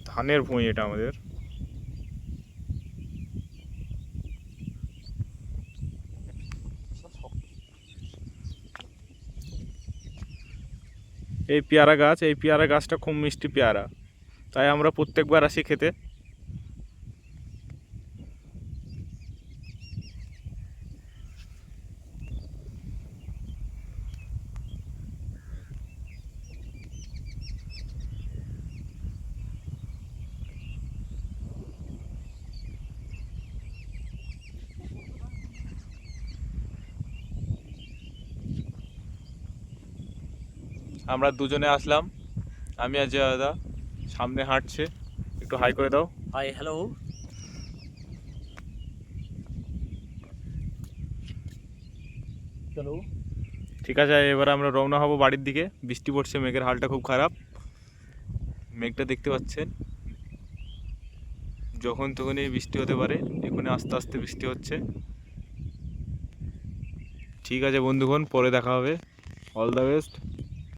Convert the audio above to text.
ধানের ভুঁই এটা আমাদের। এই পেয়ারা গাছ, এই পেয়ারা গাছটা খুব মিষ্টি পেয়ারা, তাই আমরা প্রত্যেকবার আসি খেতে। আমরা দুজনে আসলাম, আমি আর জয়া দাদা। সামনে হাঁটছে, একটু হাই করে দাও। Hi, hello. চলো, ঠিক আছে, এবার আমরা রওনা হব বাড়ির দিকে। বৃষ্টি পড়ছে, মেঘের হালটা খুব খারাপ। মেঘটা দেখতে পাচ্ছেন, যখন তখনই বৃষ্টি হতে পারে। এখানে আস্তে আস্তে বৃষ্টি হচ্ছে। ঠিক আছে বন্ধুগণ, পরে দেখা হবে। All the best.